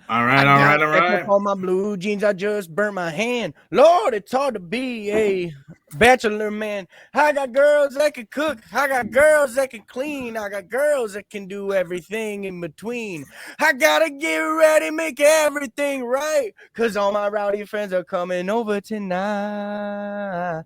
All right. Up on my blue jeans, I just burnt my hand. Lord, it's hard to be a bachelor man. I got girls that can cook. I got girls that can clean. I got girls that can do everything in between. I gotta get ready, make everything right, cause all my rowdy friends are coming over tonight.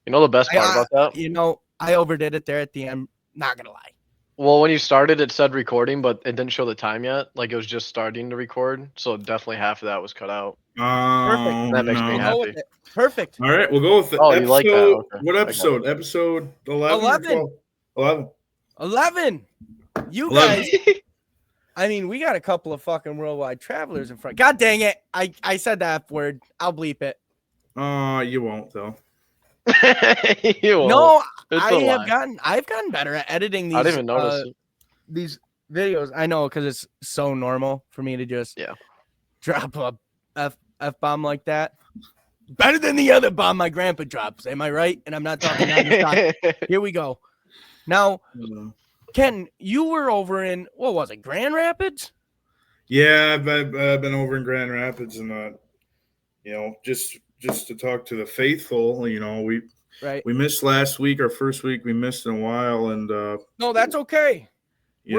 You know the best part about that? I overdid it there at the end. Not gonna lie. Well, when you started, it said recording, but it didn't show the time yet. Like it was just starting to record, so definitely half of that was cut out. Perfect. That makes me happy. Perfect. All right, we'll go with it. Oh, you like that? Okay. What episode? Episode 11? 11. You guys. I mean, we got a couple of fucking worldwide travelers in front. God dang it. I said that F word. I'll bleep it. You won't, though. You won't. No, I've gotten better at editing these. I didn't even notice these videos. I know, because it's so normal for me to just drop a F-bomb like that. Better than the other bomb my grandpa drops. Am I right? And I'm not talking out of stock. Here we go. Now, Ken, you were over in, what was it, Grand Rapids? Yeah, I've been over in Grand Rapids, and just to talk to the faithful. We missed last week, our first week. We missed in a while, and no, that's okay. We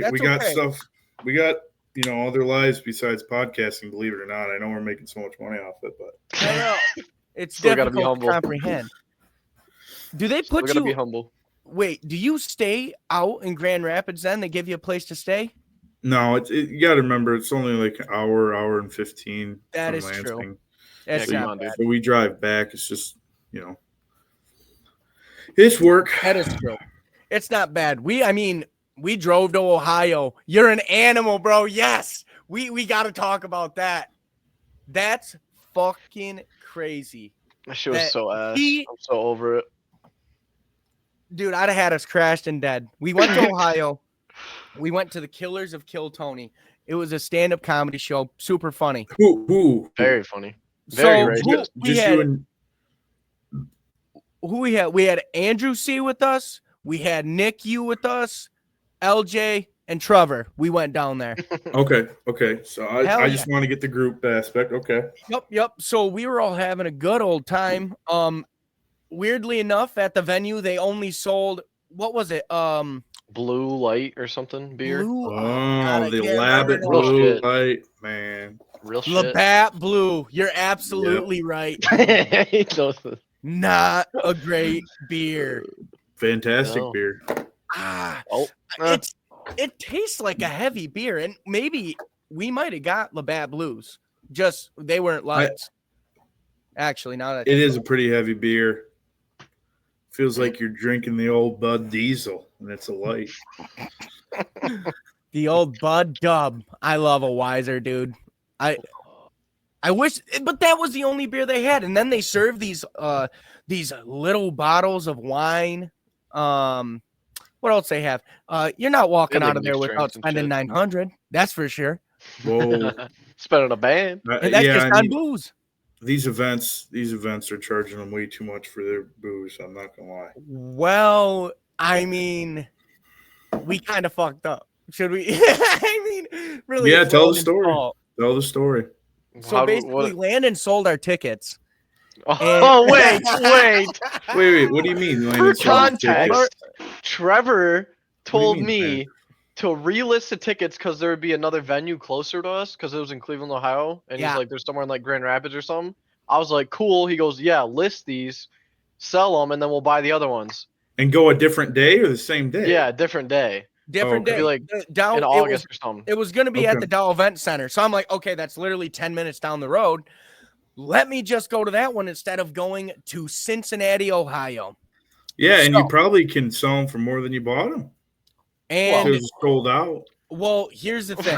got stuff. We got other lives besides podcasting. Believe it or not, I know we're making so much money off it, but I know it's difficult to comprehend. Do they put you? Be humble. Wait, do you stay out in Grand Rapids then? They give you a place to stay? No, you got to remember, it's only like an hour and 15. That is Lansing. true. That's not bad. So we drive back. It's just, it's work. That is true. It's not bad. We drove to Ohio. You're an animal, bro. Yes. We got to talk about that. That's fucking crazy. That shit was so ass. I'm so over it. Dude, I'd have had us crashed and dead. We went to Ohio. We went to the Killers of Kill Tony. It was a stand-up comedy show. Super funny. Who? Very funny. Very who we had? We had Andrew C with us. We had Nick U with us. LJ and Trevor. We went down there. Okay. So I just want to get the group aspect. Okay. Yep. So we were all having a good old time. Weirdly enough, at the venue, they only sold, what was it? Blue Light or something beer. The Labatt Blue Light, man. Real shit. Labatt Blue. You're absolutely right. Not a great beer. Fantastic beer. It tastes like a heavy beer, and maybe we might have got Labatt Blues. Just they weren't lights. Actually, now that it is a pretty heavy beer. Feels like you're drinking the old Bud Diesel, and it's a light. The old Bud Dub. I love a Wiser, dude. I wish, but that was the only beer they had. And then they served these little bottles of wine. What else they have? You're not walking out of there without spending $900. That's for sure. Whoa, spending a band, and that's just on booze. These events are charging them way too much for their booze. I'm not gonna lie. Well, I mean, we kind of fucked up. Should we? Really? Yeah, tell the story. Tell the story. So basically, Landon sold our tickets. Wait. What do you mean? For context, Trevor told me to relist the tickets because there would be another venue closer to us because it was in Cleveland, Ohio, and he's like, "There's somewhere in like Grand Rapids or something." I was like, "Cool." He goes, "Yeah, list these, sell them, and then we'll buy the other ones." And go a different day or the same day? Yeah, different day. Different day. Like down in August or something. It was going to be at the Dow Event Center, so I'm like, okay, that's literally 10 minutes down the road. Let me just go to that one instead of going to Cincinnati, Ohio. Yeah, and you probably can sell them for more than you bought them. And it was sold out. Well, here's the thing.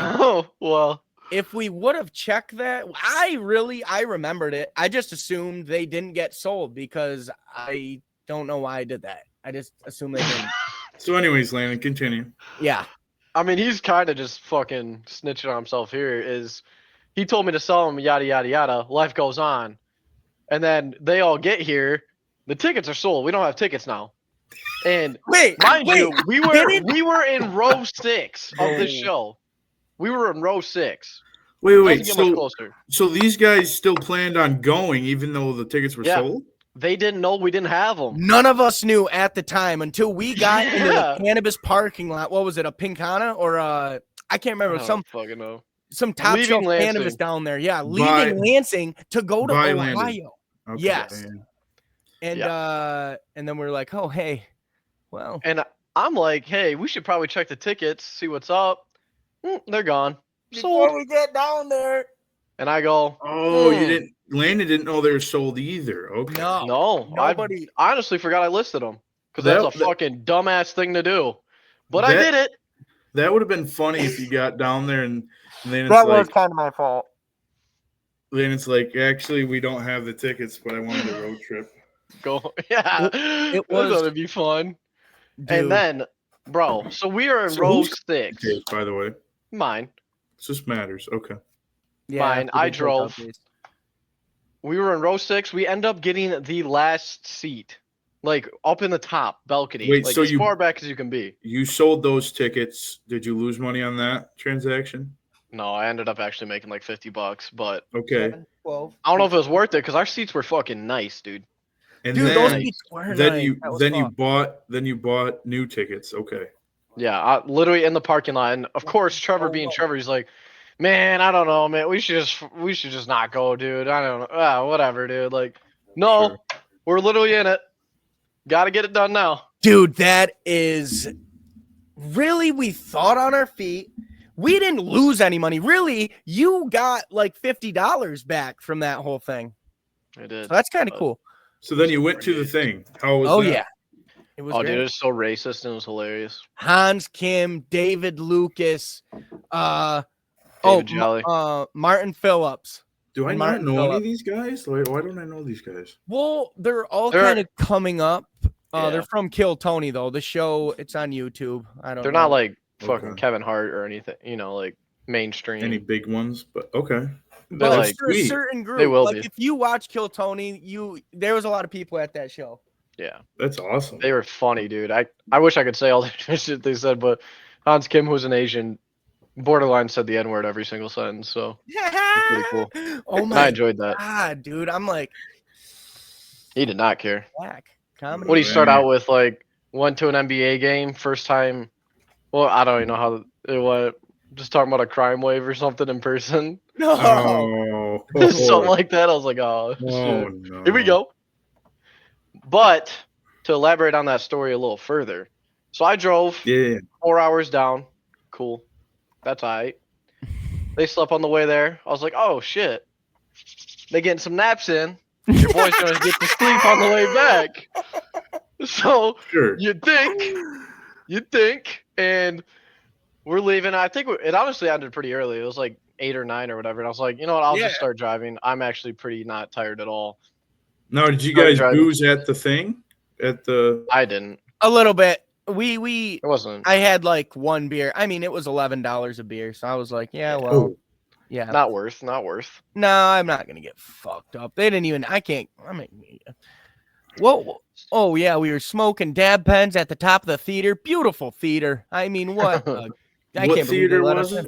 If we would have checked that, I remembered it. I just assumed they didn't get sold because I don't know why I did that. I just assumed they didn't. So anyways, Landon, continue. Yeah. I mean, he's kind of just fucking snitching on himself here. He told me to sell them, yada, yada, yada. Life goes on. And then they all get here. The tickets are sold. We don't have tickets now. And mind you, we were in row 6 of the show. We were in row 6. Wait. Doesn't get much closer. So these guys still planned on going, even though the tickets were sold? They didn't know we didn't have them. None of us knew at the time until we got into the cannabis parking lot. What was it, a Pinkana or a? I can't remember. Some fucking know. Some top shelf cannabis down there. Yeah, leaving Lansing to go to Ohio. Okay. Yes. And then we're like, oh hey, well. And I'm like, hey, we should probably check the tickets, see what's up. They're gone. Before we get down there. And I go, Landon didn't know they were sold either. Okay. No. Nobody. I honestly forgot I listed them because that's a fucking dumbass thing to do. But I did it. That would have been funny if you got down there and then that was kind of my fault. Then it's like, actually, we don't have the tickets, but I wanted a road trip. It was going to be fun. Dude. And then, bro, so we are in row 6. By the way. Mine. It just matters. Okay. Yeah, mine. I drove. We were in row 6. We end up getting the last seat, like up in the top balcony. Wait, like so as far back as you can be. You sold those tickets. Did you lose money on that transaction? No, I ended up actually making like $50, but okay. 7, 12. I don't know if it was worth it because our seats were fucking nice, dude. And dude, those seats were nice. You bought new tickets. Okay. Yeah, literally in the parking lot, and of course Trevor being Trevor, he's like, man, I don't know, man. We should just not go, dude. I don't know. Whatever, dude. Like, no, sure. We're literally in it. Got to get it done now. Dude, that is really, we thought on our feet. We didn't lose any money. Really, you got like $50 back from that whole thing. I did. So that's kind of cool. So then you went to the thing. How was that? Yeah. It was dude, it was so racist and it was hilarious. Hans Kim, David Lucas, Martin Phillips. Do I not know any of these guys? Why don't I know these guys? Well, they're kind of coming up. They're from Kill Tony though. The show, it's on YouTube. They're not like fucking Kevin Hart or anything, like mainstream. Any big ones, but okay. But like for a certain group, they will like if you watch Kill Tony, there was a lot of people at that show. Yeah, that's awesome. They were funny, dude. I wish I could say all the shit they said, but Hans Kim, who's an Asian, borderline said the N-word every single sentence. So pretty cool. Oh my! I enjoyed that. God, dude, I'm like, he did not care. Black comedy. What do you start out with? Like went to an NBA game first time. Well, I don't even know how it went. Just talking about a crime wave or something in person. No, something like that. I was like, oh shit. No. Here we go. But to elaborate on that story a little further, so I drove 4 hours down. Cool. That's all right. They slept on the way there. I was like, oh, shit. They getting some naps in. Your boy's going to get to sleep on the way back. So you'd think, and we're leaving. I think it honestly ended pretty early. It was like 8 or 9 or whatever. And I was like, you know what? I'll just start driving. I'm actually pretty not tired at all. No, did you guys booze at the thing? I didn't. A little bit. It wasn't. I had like one beer. I mean, it was $11 a beer, so I was like, not worth. No, I'm not gonna get fucked up. They didn't even. Whoa. Oh yeah, we were smoking dab pens at the top of the theater. Beautiful theater. I mean, what? I can't believe they let us in.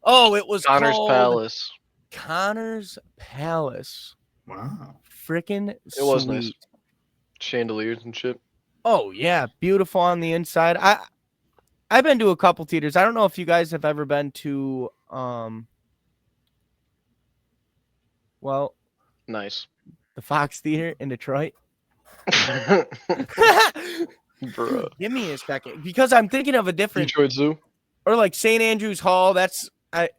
Oh, it was Connor's Palace. Connor's Palace. Wow. Freaking it was nice. Chandeliers and shit. Oh yeah, beautiful on the inside. I've been to a couple theaters. I don't know if you guys have ever been to nice. The Fox Theater in Detroit. Bro. Give me a second because I'm thinking of a different Detroit Zoo or like St. Andrews Hall. That's a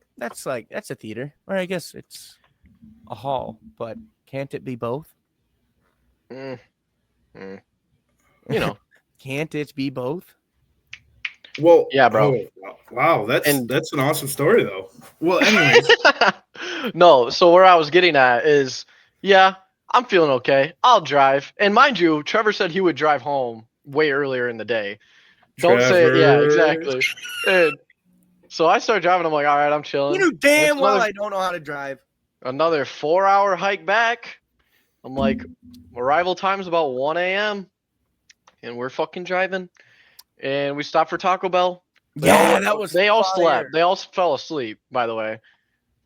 theater, or I guess it's a hall, but can't it be both? Can't it be both? Well, yeah, bro. Wow, that's an awesome story, though. Well, anyways, no. So where I was getting at is, I'm feeling okay. I'll drive, and mind you, Trevor said he would drive home way earlier in the day. Don't say it. Yeah, exactly. And so I started driving. I'm like, all right, I'm chilling. You know damn well I don't know how to drive. Another 4-hour hike back. I'm like, arrival time's about 1 a.m. and we're fucking driving. And we stopped for Taco Bell. They all slept. They all fell asleep, by the way.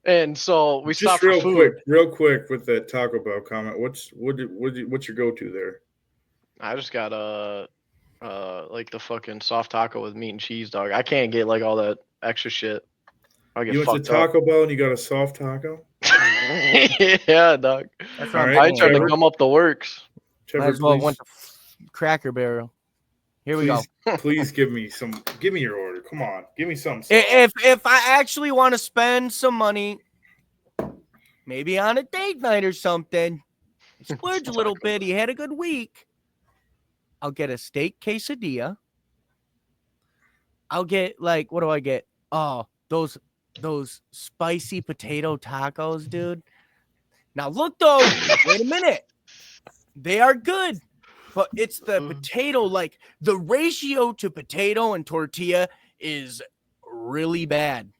And so we stopped for food. Real quick with that Taco Bell comment. What's your go-to there? I just got like the fucking soft taco with meat and cheese, dog. I can't get like all that extra shit. You went to Taco Bell and you got a soft taco? Yeah, dog. That's right, I tried to gum up the works. Might as well went to Cracker Barrel. Here we go. Please give me your order. Come on, give me some. If I actually want to spend some money, maybe on a date night or something, splurge a little bit. He had a good week. I'll get a steak quesadilla. I'll get like, what do I get? Oh, those spicy potato tacos, dude. Now look though, wait a minute. They are good. But it's the potato, like the ratio to potato and tortilla is really bad.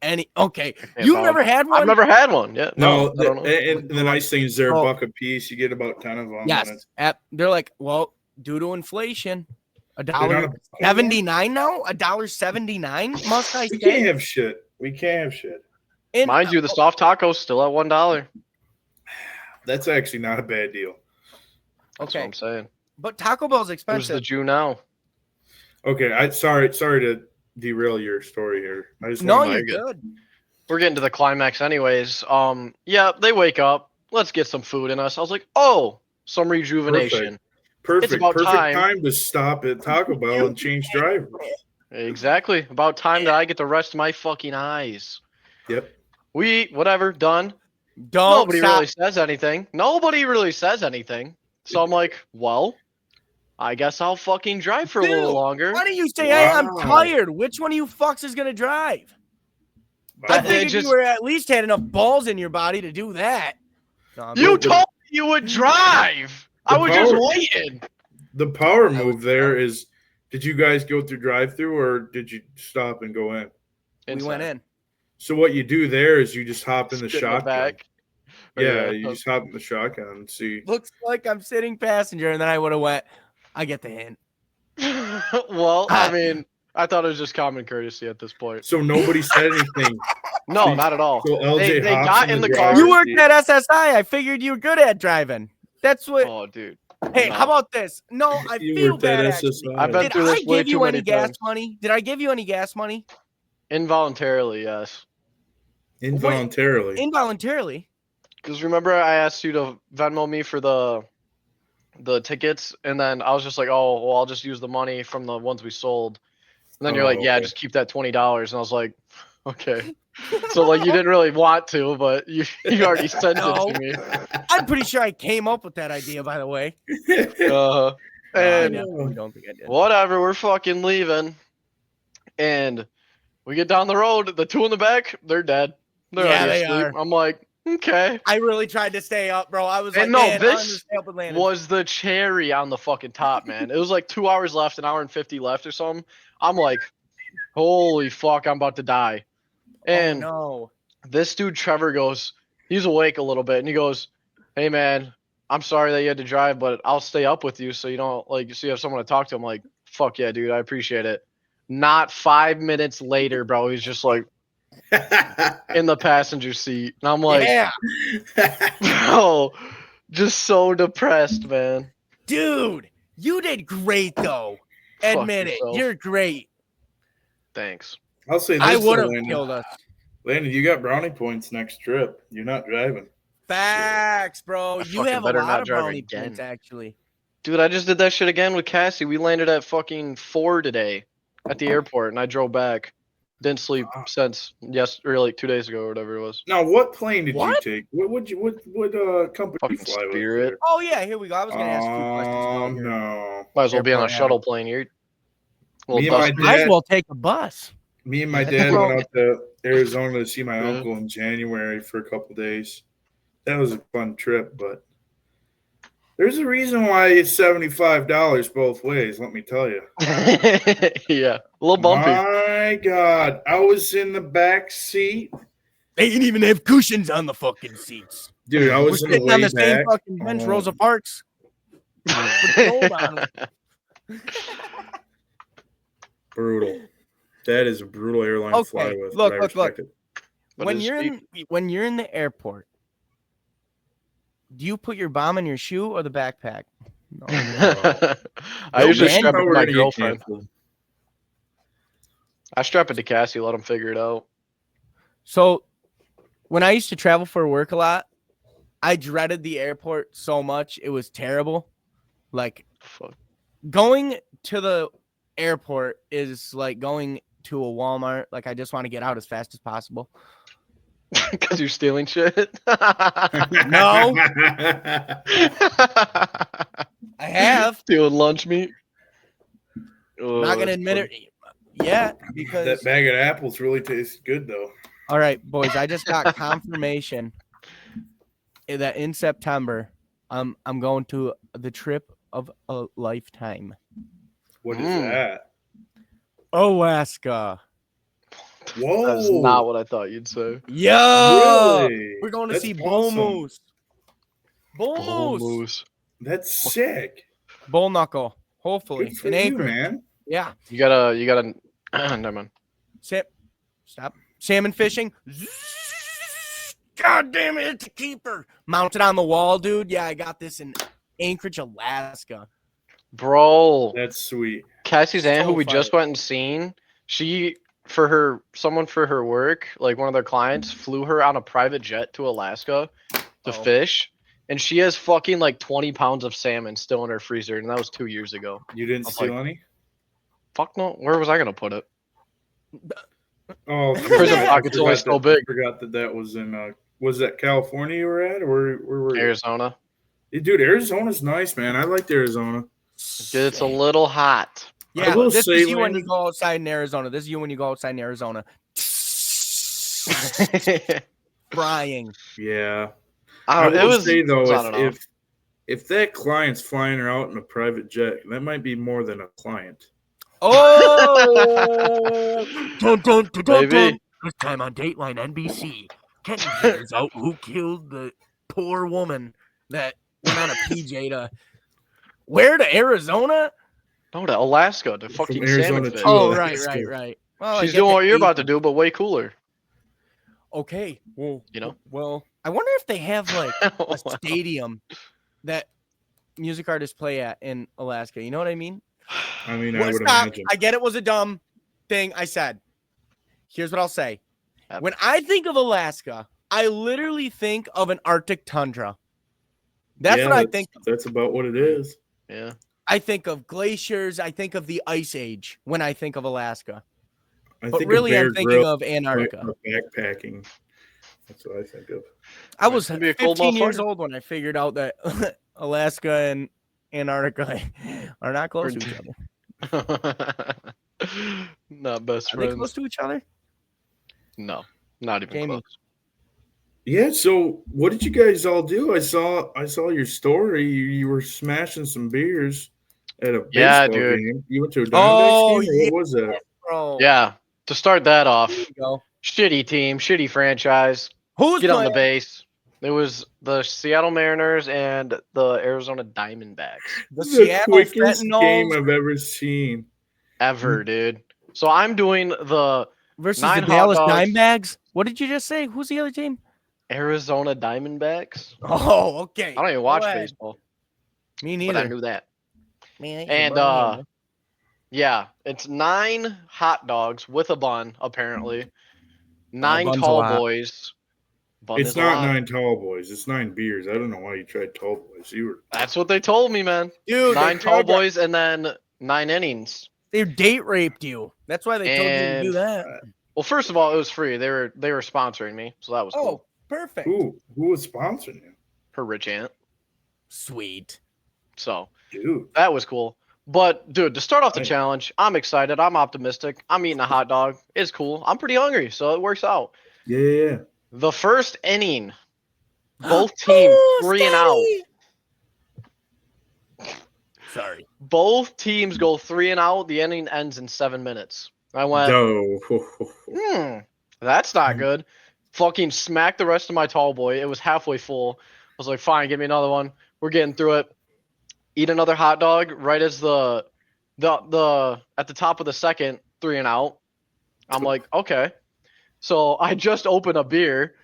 You've never had one? I've never had one. Yeah. No, and the nice thing is they're a buck a piece. You get about 10 of them. Yes. They're like, well, due to inflation, $1.79 now? $1.79? Must I say? We can't have shit. Mind you, the soft taco's still at $1. That's actually not a bad deal. That's what I'm saying. But Taco Bell's expensive. Who's the Jew now? Okay, sorry to derail your story here. You're good. We're getting to the climax anyways. Yeah, they wake up. Let's get some food in us. I was like, oh, some rejuvenation. Perfect. It's about Perfect time. time to stop at Taco Bell and change drivers. Exactly. About time that I get to rest my fucking eyes. Yep. Whatever, done. Nobody really says anything. So I'm like, well, I guess I'll fucking drive for a little longer. Why don't you say, hey, I'm tired? Which one of you fucks is going to drive? I figured you were at least had enough balls in your body to do that. You told me you would drive. I was just waiting. The power move there is, did you guys go through drive-through or did you stop and go in? We went in. So what you do there is you just hop in the shotgun. Yeah, you just hop in the shotgun and see. Looks like I'm sitting passenger, and then I would have went, I get the hint. Well, I mean, I thought it was just common courtesy at this point. So nobody said anything. No, not at all. So LJ they got in the car. You worked at SSI. I figured you were good at driving. That's what. Oh, dude. Hey, how about this? No, I feel bad. I've been through this way too many times. Did I give you any gas money? Involuntarily, yes. Involuntarily? Because remember I asked you to Venmo me for the tickets, and then I was just like, oh, well, I'll just use the money from the ones we sold. And then you're like, yeah, just keep that $20. And I was like, okay. So, like, you didn't really want to, but you already sent it to me. I'm pretty sure I came up with that idea, by the way. And I don't think I did. Whatever, we're fucking leaving. And we get down the road. The two in the back, they're dead. They are. I'm like, okay. I really tried to stay up, bro. I was like, this was the cherry on the fucking top, man. It was like 2 hours left, an hour and 50 left or something. I'm like, holy fuck, I'm about to die. And this dude, Trevor, goes, he's awake a little bit, and he goes, hey, man, I'm sorry that you had to drive, but I'll stay up with you so you don't, like, so you have someone to talk to. I'm like, fuck yeah, dude, I appreciate it. Not 5 minutes later, bro, he's just like in the passenger seat. And I'm like, bro, just so depressed, man. Dude, you did great, though. Admit it. You're great. Thanks. I'll say this. I would have killed us. Landon, you got brownie points next trip. You're not driving. Facts, bro. You have a lot of brownie points, actually. Dude, I just did that shit again with Cassie. We landed at fucking 4 today at the airport, and I drove back. Didn't sleep since or like 2 days ago or whatever it was. Now, what plane did you take? What company fucking did you fly Spirit. with? Oh yeah, here we go. I was gonna ask you questions. No. Might as well be on a shuttle plane. You're might as well take a bus. Me and my dad went out to Arizona to see my uncle in January for a couple days. That was a fun trip, but there's a reason why it's $75 both ways, let me tell you. Yeah, a little bumpy. My God, I was in the back seat. They didn't even have cushions on the fucking seats. Dude, I was sitting on the same fucking bench, Rosa Parks. Brutal. That is a brutal airline to fly with. Look. It. When you're in the airport, do you put your bomb in your shoe or the backpack? No. I usually strap it to my girlfriend. I strap it to Cassie, let him figure it out. So, when I used to travel for work a lot, I dreaded the airport so much. It was terrible. Like, going to the airport is like going to a Walmart. Like, I just want to get out as fast as possible. Because you're stealing shit? No. I have. Stealing lunch meat? I'm not going to admit it yet because... That bag of apples really tastes good, though. All right, boys. I just got confirmation that in September, I'm going to the trip of a lifetime. What is that? Alaska. Whoa. That's not what I thought you'd say. Yeah. Really? We're going to see awesome. bull moose. Bull moose. That's sick. Bull knuckle. Hopefully. Good for An you, anchor. man. Yeah. You gotta never mind. Stop. Salmon fishing. God damn it, it's a keeper. Mounted on the wall, dude. Yeah, I got this in Anchorage, Alaska. Bro. That's sweet. Cassie's aunt, So who we fire. just went and seen, someone for her work, like one of their clients, flew her on a private jet to Alaska to fish. And she has fucking like 20 pounds of salmon still in her freezer. And that was 2 years ago. You didn't steal any? Fuck no. Where was I going to put it? Oh, Prison pocket's only so big. I forgot that was in, was that California you were at? Or where were you? Arizona. Dude, Arizona's nice, man. I liked Arizona. It's a little hot. Yeah, will this say, is you when Landon- you go outside in Arizona. This is you when you go outside in Arizona. Frying. Yeah. I will say though, I don't know. if that client's flying her out in a private jet, that might be more than a client. Oh! Dun, dun, dun, dun, Maybe. dun. This time on Dateline NBC, Kenny figures out who killed the poor woman that went on a PJ to where, to Arizona? No, to Alaska, to fucking Arizona salmon to fish. Oh, Alaska. right. Well, She's doing what you're about to do, but way cooler. Okay. Well, You know? Well, I wonder if they have like a stadium that music artists play at in Alaska. You know what I mean? I mean, I Well, would stop. imagine. I get it was a dumb thing I said. Here's what I'll say. Yep. When I think of Alaska, I literally think of an Arctic tundra. That's what I think. That's about what it is. Yeah. I think of glaciers. I think of the Ice Age when I think of Alaska. I But think really, Bear I'm thinking Grylls, of Antarctica. backpacking. That's what I think of. I was Could be a cold 15 years motherfucker. old when I figured out that Alaska and Antarctica are not close to each other. Not best Are they friends. close to each other? No, not even Jamie. close. Yeah. So, what did you guys all do? I saw your story. You were smashing some beers at a Yeah, baseball dude. game. You went to a Diamondbacks Oh, game, or yeah. what was that? Bro. Yeah. To start that off, There you go. shitty team, shitty franchise. Who's Get on the playing? base. It was the Seattle Mariners and the Arizona Diamondbacks. The This is Seattle quickest game Fentanyls I've ever seen. Ever, dude. So I'm doing the versus 9 the hot Dallas dogs. Dimebags. What did you just say? Who's the other team? Arizona Diamondbacks. Oh, okay. I don't even watch Go ahead. baseball, Me but I neither. knew that. Man, And yeah, it's 9 hot dogs with a bun, apparently. 9 bun's a tall lot. boys. Bun It's is a not lot. 9 tall boys. It's 9 beers. I don't know why you tried tall boys. You were That's what they told me, man. dude, 9 tall boys and then 9 innings. They date raped you. That's why they told you to do And- that. Well, first of all, it was free. They were sponsoring me, so that was Oh, cool. perfect. who was sponsoring you, Her rich aunt. Sweet. So dude? that was cool. But dude, to start off the Right. challenge, I'm excited. I'm optimistic. I'm eating a hot dog. It's cool. I'm pretty hungry, so it works out. Yeah. The first inning, both teams Oh, 3 and out. Sorry. Both teams go 3 and out. The inning ends in 7 minutes. I went, that's not good. Fucking smacked the rest of my tall boy. It was halfway full. I was like, fine, give me another one. We're getting through it. Eat another hot dog right as the the at the top of the second, 3 and out. I'm like, okay. So I just opened a beer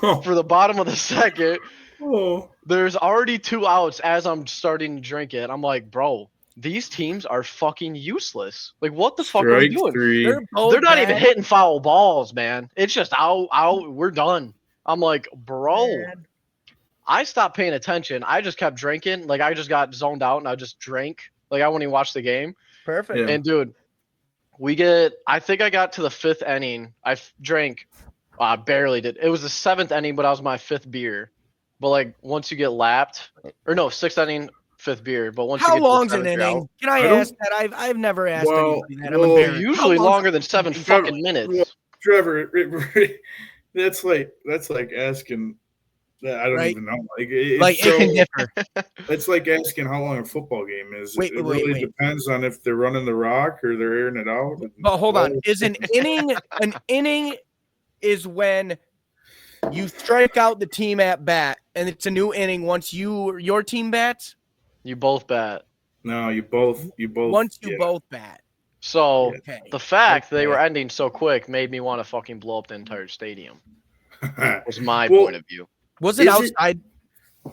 for the bottom of the second. Oh. There's already 2 outs as I'm starting to drink it. I'm like, bro, these teams are fucking useless. Like, what the fuck are we doing? 3. They're not even hitting foul balls, man. It's just out. We're done. I'm like, bro. Man. I stopped paying attention. I just kept drinking. Like, I just got zoned out and I just drank. Like, I wouldn't even watch the game. Perfect. Yeah. And dude, I think I got to the 5th inning. I drank, I barely did. It was the 7th inning, but I was my 5th beer. But like once you get lapped, or no, 6th inning, 5th beer. But once How you get long's to an the 7th, you're inning? out. Can I ask that? I've never asked anybody that. I'm embarrassed. Usually How long's longer than 7 Trevor, fucking minutes. Trevor, that's like asking. I don't even know. Like it can differ. It's like asking how long a football game is. Wait, it really depends on if they're running the rock or they're airing it out. But hold on, is an inning is when you strike out the team at bat, and it's a new inning once your team bats? You both bat. No, you both. Once you both bat. So Okay. the fact they were ending so quick made me want to fucking blow up the entire stadium. Was my point of view. Was it outside?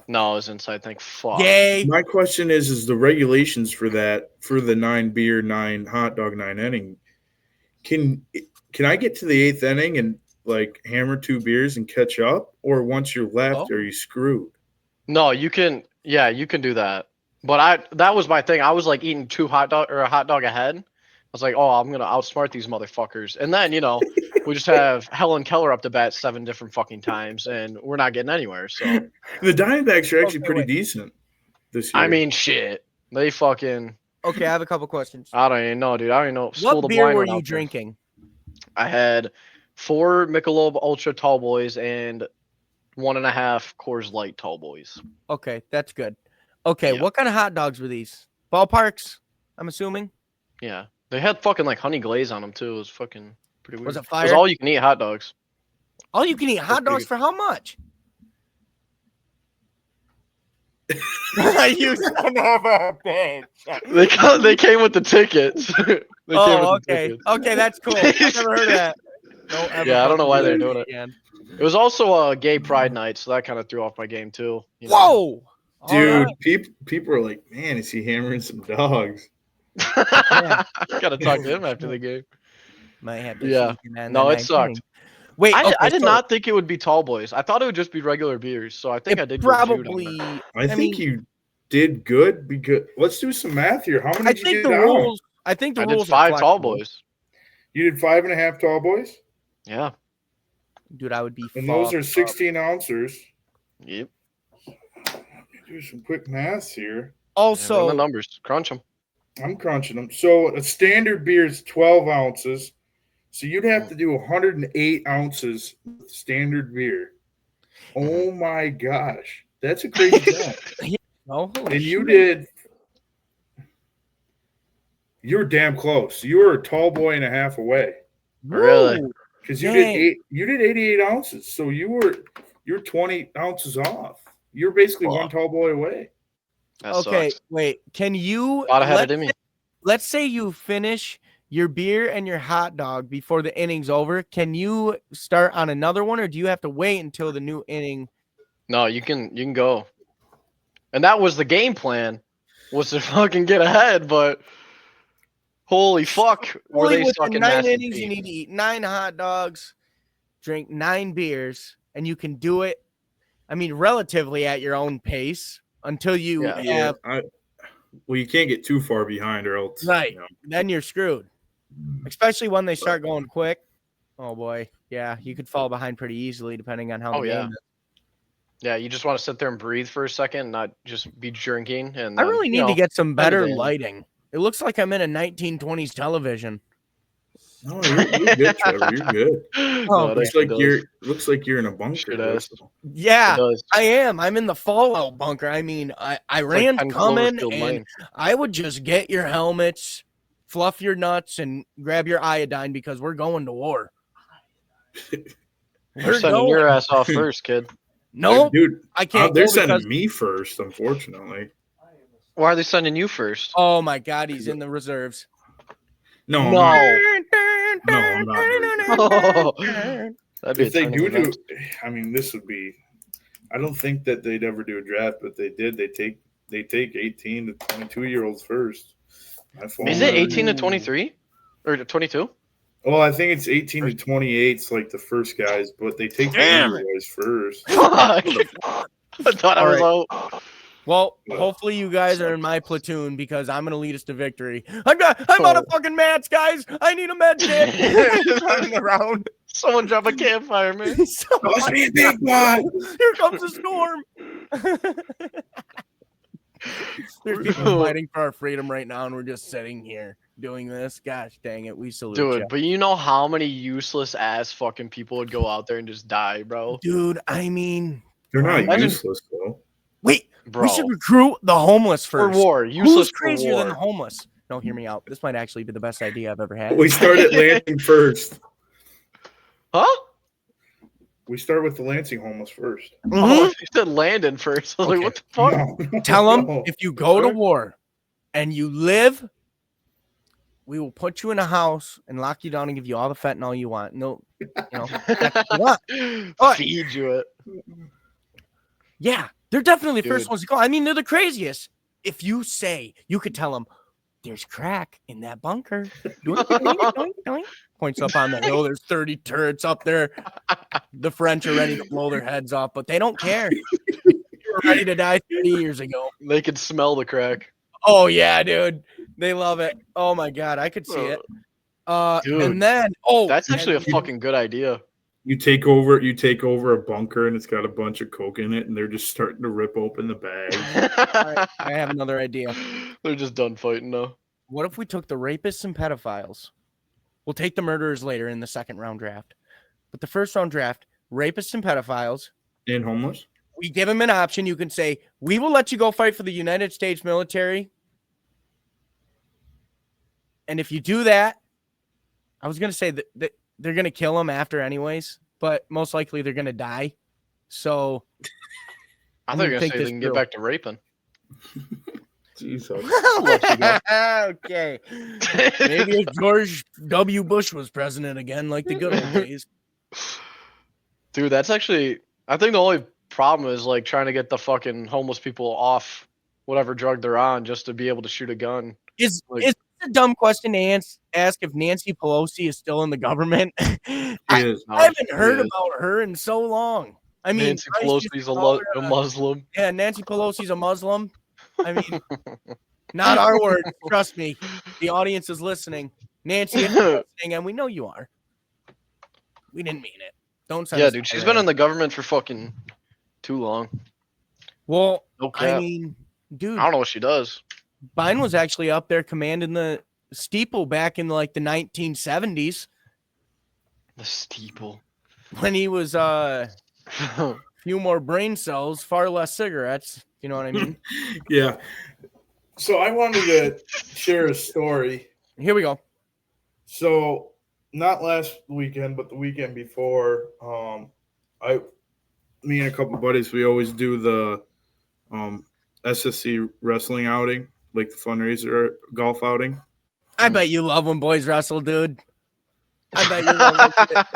No, it was inside. Thank fuck. Yay. My question is the regulations for that, for the 9 beer, 9 hot dog, 9 inning. Can I get to the 8th inning and like hammer 2 beers and catch up, or once you're left, are you screwed? No, you can. Yeah, you can do that. But that was my thing. I was like eating a hot dog ahead. I was like, oh, I'm gonna outsmart these motherfuckers. And then we just have Helen Keller up to bat 7 different fucking times, and we're not getting anywhere. So the Diamondbacks are actually pretty decent this year. I mean, shit, they fucking. Okay, I have a couple questions. I don't even know, dude. I don't even know. What beer were you drinking? I had 4 Michelob Ultra Tall Boys and 1.5 Coors Light Tall Boys. Okay, that's good. Okay, What kind of hot dogs were these? Ballparks, I'm assuming? Yeah. They had fucking like honey glaze on them too. It was fucking pretty weird. Was it fire? It was all you can eat hot dogs. All you can eat hot dogs for how much? You son of a bitch. They came with the tickets. Okay. Okay, that's cool. I've never heard of that. Yeah, I don't know why they're doing it. Again. It was also a gay pride night, so that kind of threw off my game too. Whoa! Dude, people are like, man, is he hammering some dogs? Gotta talk to him after the game. Might have to no, it sucked. Wait, I did not think it would be Tall Boys. I thought it would just be regular beers. So I think I did probably. I think you did good because let's do some math here. How many did you get down? I think the I rules did 5 Tall Boys. You did 5.5 Tall Boys? Yeah. Dude, I would be. And those are 16 ounces. Yep. Do some quick math here. Also, the numbers, crunch them. I'm crunching them. So a standard beer is 12 ounces. So you'd have to do 108 ounces standard beer. Oh my gosh, that's a crazy job. And you did. You're damn close. You were a tall boy and a half away. Really? Because you did 88 ounces. So you're 20 ounces off. You're basically one tall boy away. That okay, sucks. wait. Can you? Let's say you finish your beer and your hot dog before the inning's over. Can you start on another one, or do you have to wait until the new inning? No, you can go. And that was the game plan, was to fucking get ahead. But holy fuck, were they stuck in 9 innings? You need to eat 9 hot dogs, drink 9 beers, and you can do it. I mean, relatively at your own pace until you have. Well, you can't get too far behind, or else. Right. Then you're screwed. Especially when they start going quick. Oh boy, yeah, you could fall behind pretty easily depending on how. The game is. Yeah, you just want to sit there and breathe for a second, and not just be drinking. And I really need to get some better lighting. It looks like I'm in a 1920s television. No, you're good, Trevor. You're good. Looks like you're in a bunker. Yeah, I am. I'm in the fallout bunker. I mean, I ran coming, and I would just get your helmets, fluff your nuts, and grab your iodine because we're going to war. We're sending your ass off first, kid. No, dude, I can't. They're sending me first, unfortunately. Why are they sending you first? Oh my God, he's in the reserves. No. I'm not. If they do, I mean, this would be. I don't think that they'd ever do a draft, but they did. They take 18 to 22-year-olds first. Is it 18 to 23 or 22? Well, I think it's 18 to 28. It's like the first guys, but they take the guys first. I thought I was out. Well, hopefully you guys are in my platoon because I'm gonna lead us to victory. I'm out of fucking mats, guys. I need a med kit. Running around. Someone drop a campfire, man. Toss me a big one. Here comes the storm. There's people fighting for our freedom right now, and we're just sitting here doing this. Gosh dang it, we salute Dude, you. but you know how many useless ass fucking people would go out there and just die, bro? Dude, I mean, they're not useless though. Wait, bro. We should recruit the homeless first. For war, useless. Who's crazier for war? than the homeless? Don't hear me out. This might actually be the best idea I've ever had. We start at Lansing first. Huh? We start with the Lansing homeless first. Oh, you said Landon first. I was like, what the fuck? No. Tell them if you go to war and you live, we will put you in a house and lock you down and give you all the fentanyl you want. No, that's what you want. Feed you it. Yeah, they're definitely the first ones to go. I mean, they're the craziest. If you say, you could tell them, there's crack in that bunker. Doink, doink, doink, doink. Points up on the hill. There's 30 turrets up there. The French are ready to blow their heads off, but they don't care. They were ready to die 30 years ago. They could smell the crack. Oh, yeah, dude. They love it. Oh, my God. I could see it. Dude, and then, that's actually a fucking good idea. You take over a bunker and it's got a bunch of coke in it, and they're just starting to rip open the bag. Right, I have another idea. They're just done fighting now. What if we took the rapists and pedophiles? We'll take the murderers later in the second round draft. But the first round draft, rapists and pedophiles. And homeless? We give them an option. You can say, we will let you go fight for the United States military. And if you do that, I was going to say that they're going to kill them after anyways, but most likely they're going to die. So I thought you were going to say they can get back to raping. Jesus. Okay. Maybe if George W. Bush was president again, like the good old days. Dude, that's actually, I think the only problem is like trying to get the fucking homeless people off whatever drug they're on just to be able to shoot a gun. Is a dumb question to ask if Nancy Pelosi is still in the government? I haven't heard about her in so long. I mean, Nancy Pelosi's a Muslim. Yeah, Nancy Pelosi's a Muslim. I mean, not our word. Trust me. The audience is listening. Nancy is listening, and we know you are. We didn't mean it. Don't send us dude, she's been in the government for fucking too long. Well, No cap. I mean, dude. I don't know what she does. Biden was actually up there commanding the steeple back in like the 1970s. The steeple. When he was few more brain cells, far less cigarettes. You know what I mean? Yeah. So I wanted to share a story. Here we go. So not last weekend, but the weekend before, me and a couple buddies, we always do the SSC wrestling outing, like the fundraiser golf outing. I bet you love when boys wrestle, dude. I bet you love it.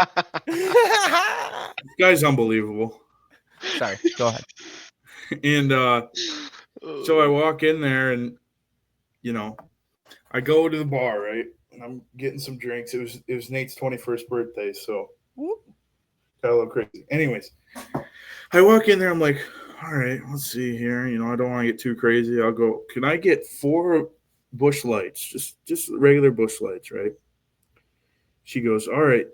This guy's unbelievable. Sorry, go ahead. And so I walk in there and, I go to the bar, right? And I'm getting some drinks. It was Nate's 21st birthday, so got a little crazy. Anyways, I walk in there. I'm like, all right, let's see here. I don't want to get too crazy. I'll go, can I get 4 Busch Lights? Just regular Busch Lights, right? She goes, all right,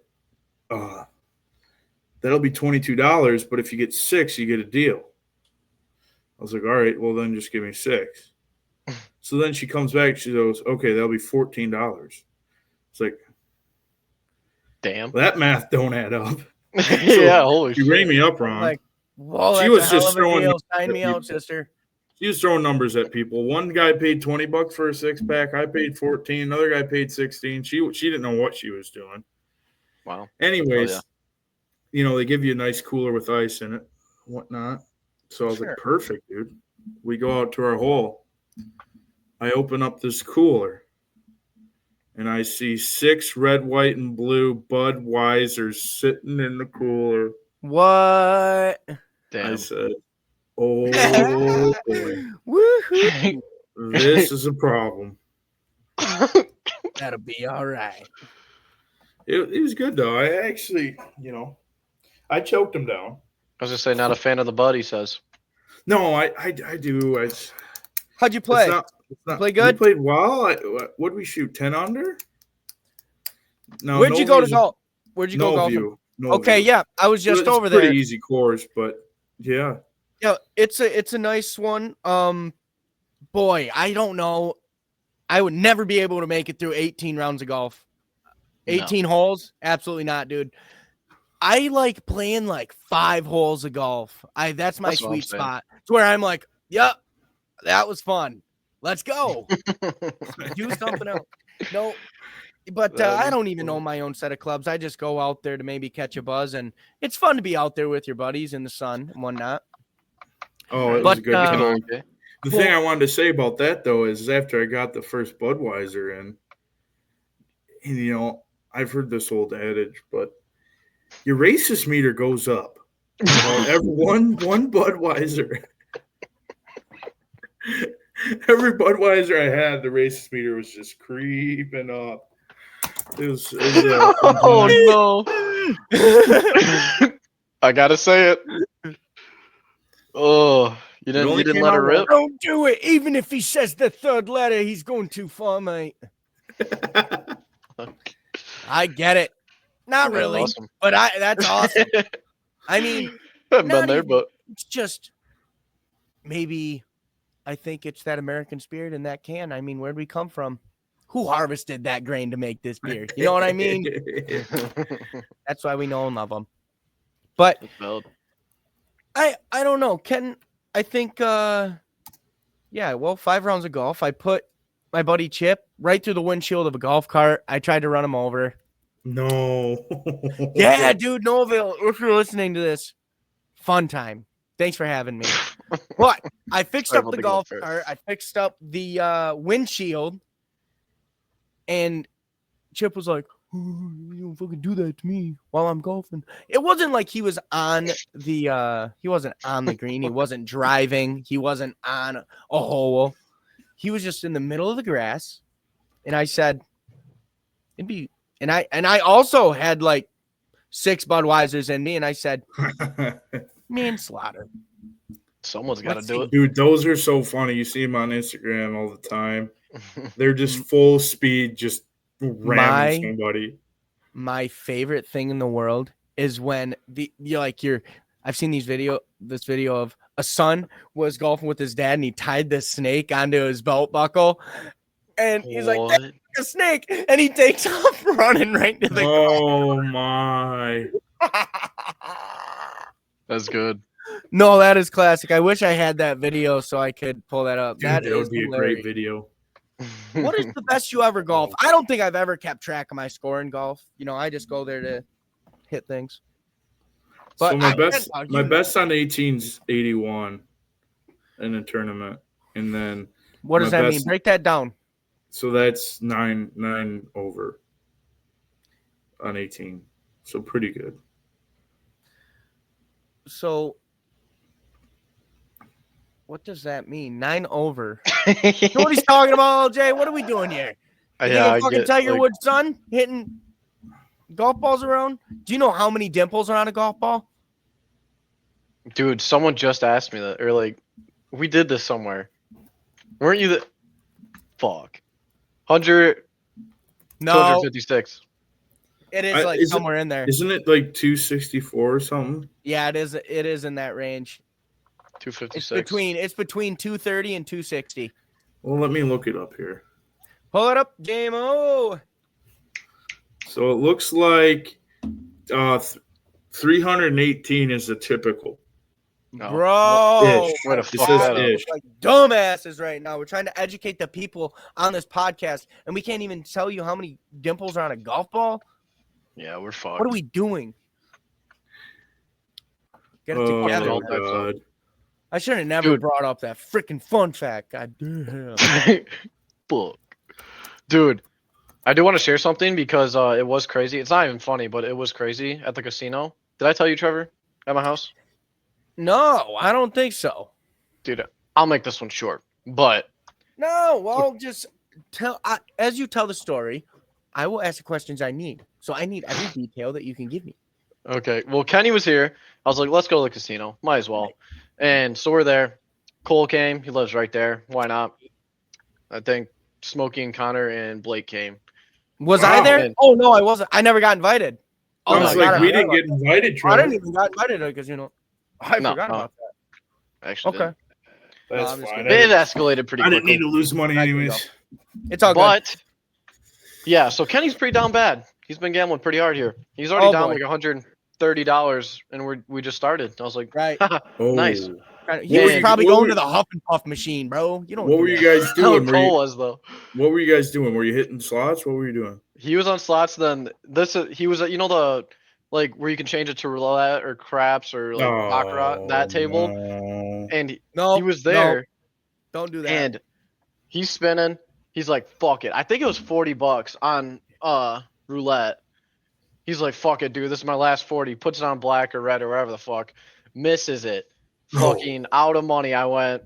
that'll be $22, but if you get 6, you get a deal. I was like, all right, well, then just give me 6. So then she comes back. She goes, okay, that'll be $14. It's like, damn. Well, that math don't add up. Yeah, holy shit. You rang me up wrong. Like, whoa, she was just throwing. Sign me out, sister. She was throwing numbers at people. One guy paid $20 for a 6-pack. I paid 14. Another guy paid 16. She didn't know what she was doing. Wow. Anyways, they give you a nice cooler with ice in it, whatnot. So I was like, perfect, dude. We go out to our hole. I open up this cooler, and I see 6 red, white, and blue Budweisers sitting in the cooler. What? Damn. I said, "Oh boy, Woohoo! this is a problem." That'll be all right. It was good though. I actually, I choked him down. I was just saying, not a fan of the Bud, he says. No, I do. How'd you play? Play good? We played well. What did we shoot? 10 under? No. Where'd you go to golf? Where'd you go golfing? Okay, yeah, I was just over there. Pretty easy course, but yeah. Yeah, it's a nice one. Boy, I don't know. I would never be able to make it through 18 rounds of golf. 18 holes? Absolutely not, dude. I like playing like 5 holes of golf. That's my sweet spot. It's where I'm like, yep, that was fun. Let's go. Do something else. No, but I don't even know my own set of clubs. I just go out there to maybe catch a buzz, and it's fun to be out there with your buddies in the sun and whatnot. Oh, it was a good time. The thing I wanted to say about that, though, is after I got the first Budweiser in, and, I've heard this old adage, but your racist meter goes up. Every one Budweiser. Every Budweiser I had, the racist meter was just creeping up. It was oh, no. I got to say it. Oh, you didn't let her rip? Don't do it. Even if he says the third letter, he's going too far, mate. I get it. Not really, awesome. But that's awesome. I mean, I've been there, but it's just maybe I think it's that American spirit in that can. I mean, where'd we come from? Who harvested that grain to make this beer? You know what I mean? That's why we know and love them. But I don't know. I think 5 rounds of golf. I put my buddy Chip right through the windshield of a golf cart. I tried to run him over. No. Yeah, dude, Noville, if you're listening to this, fun time. Thanks for having me. But I fixed up the golf cart. I fixed up the windshield. And Chip was like, oh, you don't fucking do that to me while I'm golfing. It wasn't like he was on the green. He wasn't driving. He wasn't on a hole. He was just in the middle of the grass. And I said, and I also had like 6 Budweisers in me, and I said, manslaughter. Someone's got to do it. Dude, those are so funny. You see them on Instagram all the time. They're just full speed, just ramming somebody. My favorite thing in the world is when I've seen this video of a son was golfing with his dad, and he tied the snake onto his belt buckle. And he's like, that's a snake. And he takes off running right to the Oh, my. That's good. No, that is classic. I wish I had that video so I could pull that up. Dude, that would be hilarious. A great video. What is the best you ever golf? I don't think I've ever kept track of my score in golf. I just go there to hit things. But so my best on 18's 81 in a tournament. And then what does that mean? Break that down. So that's 9 over on 18. So pretty good. So what does that mean? 9 over. You know what he's talking about, LJ? What are we doing here? Fucking Tiger Woods' son hitting golf balls around? Do you know how many dimples are on a golf ball? Dude, someone just asked me that. Or we did this somewhere. Weren't you the fuck? 100 No. 256. It is somewhere in there. Isn't it like 264 or something? Yeah, it is. It is in that range. 256. It's between 230 and 260. Well, let me look it up here. Pull it up, JMO. So it looks like 318 is the typical. No. Bro, what the fuck is like dumbasses right now. We're trying to educate the people on this podcast, and we can't even tell you how many dimples are on a golf ball. Yeah, we're fucked. What are we doing? Get it together. Oh, God. I should have never brought up that freaking fun fact. God damn. Fuck. Dude, I do want to share something because it was crazy. It's not even funny, but it was crazy at the casino. Did I tell you, Trevor, at my house? No, I don't think so. Dude, I'll make this one short. But no, well, just as you tell the story, I will ask the questions I need. So I need every detail that you can give me. Okay. Well, Kenny was here. I was like, let's go to the casino. Might as well. And so we're there. Cole came. He lives right there. Why not? I think Smokey and Connor and Blake came. Was I there? Oh, no, I wasn't. I never got invited. Oh, I was like, we didn't get invited, Trevor. I didn't even got invited because, I forgot about that. Actually, okay. That's fine. It escalated pretty quickly. I didn't need to lose money anyways. It's all good. But, yeah, so Kenny's pretty down bad. He's been gambling pretty hard here. He's already down like $130, and we just started. I was like, right. Nice. He was probably going to the Huff and Puff machine, bro. You don't. What were you guys doing? What were you guys doing? Were you hitting slots? What were you doing? He was on slots. Then he was at the where you can change it to roulette or craps or like baccarat, that table. No. And he was there. No. Don't do that. And he's spinning. He's like, fuck it. I think it was $40 on roulette. He's like, fuck it, dude. This is my last 40. Puts it on black or red or whatever the fuck. Misses it. Fucking out of money. I went,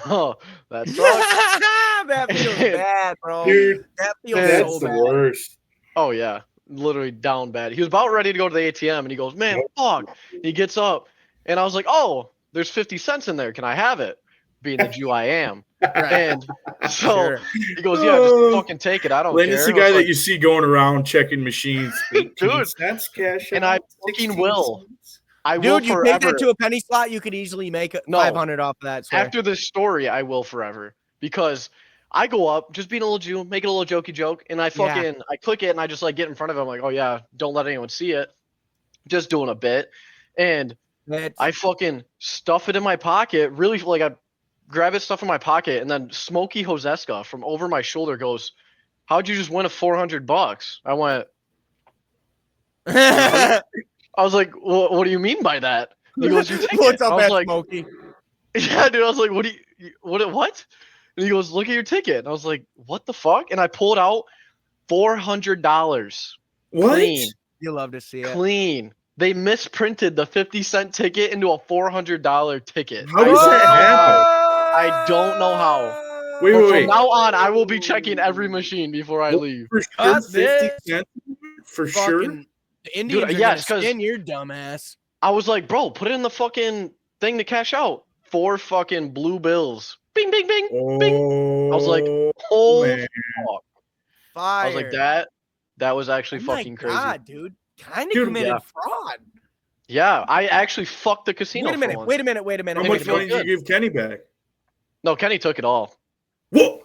oh, that sucks. That feels bad, bro. Dude, that feels that's so the bad. worst. Oh, yeah. Literally down bad. He was about ready to go to the ATM, and he goes, man, fuck. He gets up, and I was like, oh, there's 50 cents in there. Can I have it? Being the Jew I am. And so he goes, yeah, just fucking take it. I don't care. It's the guy that you see going around checking machines. Dude, that's cash. And I fucking will. Dude, you take that to a penny slot, you could easily make 500 off of that. Swear. After this story, I will forever. Because I go up, just being a little Jew, making a little jokey joke, and I click it, and I just like get in front of him, like, oh yeah, don't let anyone see it. Just doing a bit. And I fucking stuff it in my pocket, really, like I grab it, stuff in my pocket, and then Smokey Hozeska from over my shoulder goes, how'd you just win $400? I went, I was like, well, what do you mean by that? He goes, you take What's it. up, I was like, Smokey? Yeah, dude. I was like, what? And he goes, look at your ticket. And I was like, what the fuck? And I pulled out $400. What? Clean. You love to see it. Clean. They misprinted the 50-cent ticket into a $400 ticket. How does that happen? I don't know how. Wait. From now on, I will be checking every machine before I leave. For sure, 50 cents? For sure. The Indians are gonna skin your dumbass. I was like, bro, put it in the fucking thing to cash out. 4 fucking blue bills. Bing, bing, bing, bing. I was like, oh, fuck. Fire. I was like, that was actually fucking crazy. God, dude. Kind of committed fraud. Yeah, I actually fucked the casino. Wait a minute. How much money did you give Kenny back? No, Kenny took it all. What?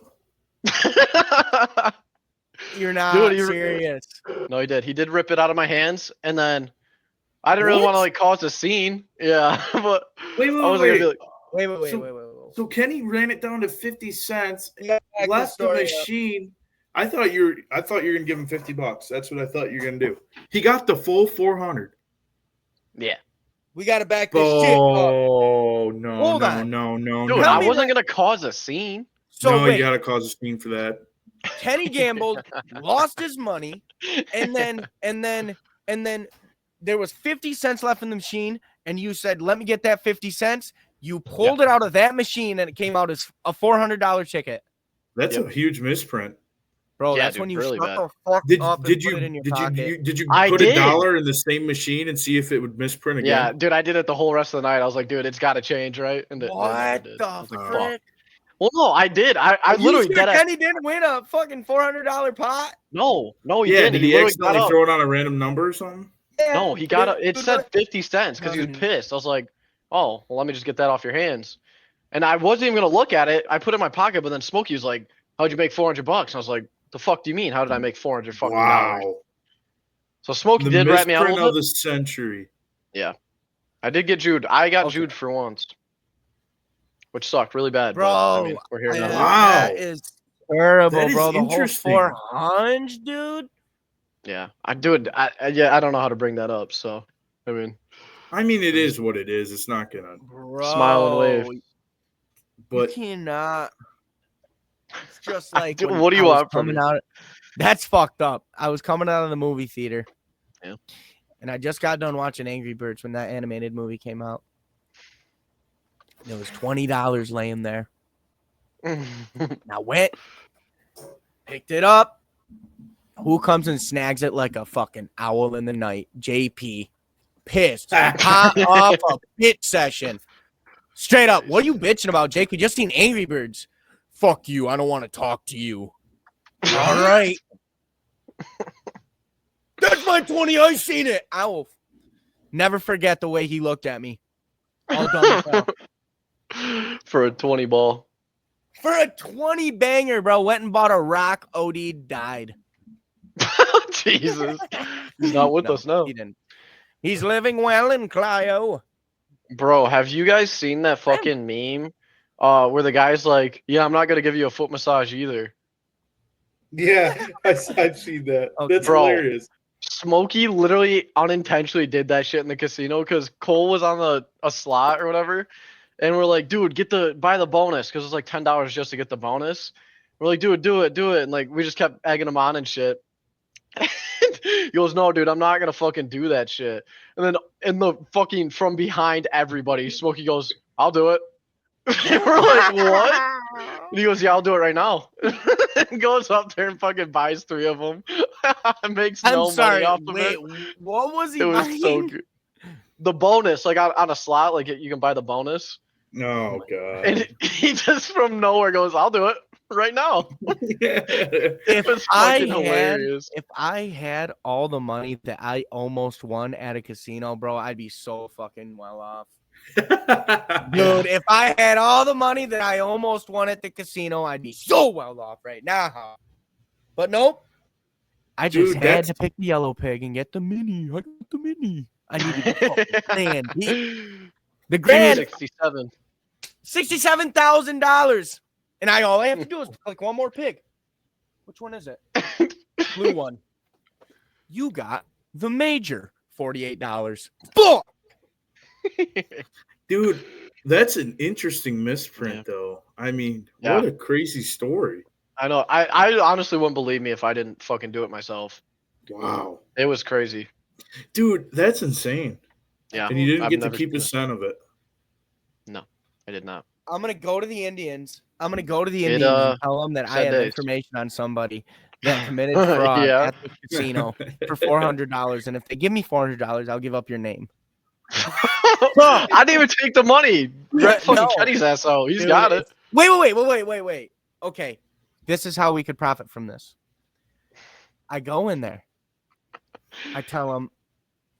You're not serious. No, he did. He did rip it out of my hands, and then I didn't really want to like cause a scene. Yeah, but wait. So Kenny ran it down to 50 cents, left the machine. I thought you were gonna give him $50. That's what I thought you were gonna do. He got the full 400. Yeah. We gotta back this shit up. Oh no! Hold on. No! Dude, I wasn't gonna cause a scene. So you gotta cause a scene for that. Kenny gambled, lost his money, and then there was 50 cents left in the machine, and you said, "Let me get that 50 cents." You pulled it out of that machine, and it came out as a $400 ticket. That's a huge misprint, bro. That's when you really shut the fuck up and put it in your pocket. Did you put $1 in the same machine and see if it would misprint again? Yeah, dude, I did it the whole rest of the night. I was like, dude, it's got to change, right? And what the frick? Well, no, I did. I literally did. Kenny didn't win a fucking $400 pot. No, he didn't. Did he accidentally throw it on a random number or something? Yeah, no, he got it said 50 cents because he was pissed. I was like, oh, well, let me just get that off your hands. And I wasn't even gonna look at it. I put it in my pocket, but then Smokey was like, how'd you make $400? And I was like, the fuck do you mean? How did I make $400 fucking dollars? Wow. So Smokey did rat me out a little bit. Of the century. Yeah, I did get Jude. I got Jude for once, which sucked really bad. Bro, but, I mean, we're here now. Wow, that is terrible, that is bro. The interesting. whole 400, dude. Yeah, I don't know how to bring that up. So, I mean, I mean, it is what it is. It's not gonna smile and wave. But you cannot. It's just like what do you want from me? That's fucked up. I was coming out of the movie theater. Yeah. And I just got done watching Angry Birds when that animated movie came out. There was $20 laying there. I went, picked it up. Who comes and snags it like a fucking owl in the night? JP. Pissed. Hot off a bitch session. Straight up. What are you bitching about, Jake? We just seen Angry Birds. Fuck you. I don't want to talk to you. All right. That's my 20. I seen it. I will never forget the way he looked at me. All done for a 20 ball. For a 20 banger, bro. Went and bought a rock. OD died. Jesus. He's not with us now. He didn't. He's living well in Clio. Bro, have you guys seen that fucking meme? Where the guy's like, yeah, I'm not going to give you a foot massage either. Yeah, I've seen that. Okay. That's hilarious. Smokey literally unintentionally did that shit in the casino because Cole was on a slot or whatever. And we're like, dude, buy the bonus because it's like $10 just to get the bonus. We're like, dude, do it. And like, we just kept egging him on and shit. He goes, no, dude, I'm not going to fucking do that shit. And then in the fucking from behind everybody, Smokey goes, I'll do it. And we're like, what? And he goes, yeah, I'll do it right now. And goes up there and fucking buys 3 of them. Makes no money off of it. What was he It was buying? so good. The bonus, like on a slot, like you can buy the bonus. Oh, God. And he just from nowhere goes, I'll do it right now. If I had all the money that I almost won at a casino, bro, I'd be so fucking well off. Dude, if I had all the money that I almost won at the casino, I'd be so well off right now. But nope. I just had to pick the yellow pig and get the mini. I got the mini. I needed the grand. The grand. 67. $67,000. And all I have to do is click one more pig. Which one is it? Blue one. You got the major. $48. Fuck! Dude, that's an interesting misprint, though. I mean, what a crazy story. I know. I honestly wouldn't believe me if I didn't fucking do it myself. Wow. It was crazy. Dude, that's insane. Yeah. And you didn't get to keep a cent of it. No, I did not. I'm going to go to the Indians. And tell them that I have information on somebody that committed fraud at the casino for $400. And if they give me $400, I'll give up your name. I didn't even take the money. Fucking Kenny's ass out. He's got it. Wait. Okay. This is how we could profit from this. I go in there. I tell them,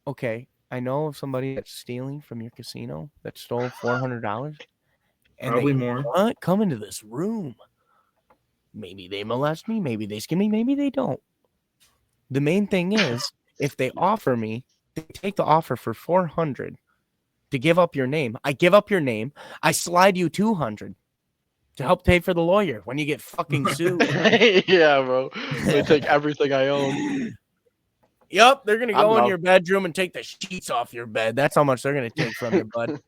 okay, I know of somebody that's stealing from your casino that stole $400. And probably more. Come into this room. Maybe they molest me. Maybe they skin me. Maybe they don't. The main thing is, if they offer me, they take the offer for $400 to give up your name. I give up your name. I slide you $200 to help pay for the lawyer when you get fucking sued. Yeah, bro. They take everything I own. Yep, they're gonna go in your bedroom and take the sheets off your bed. That's how much they're gonna take from you, bud.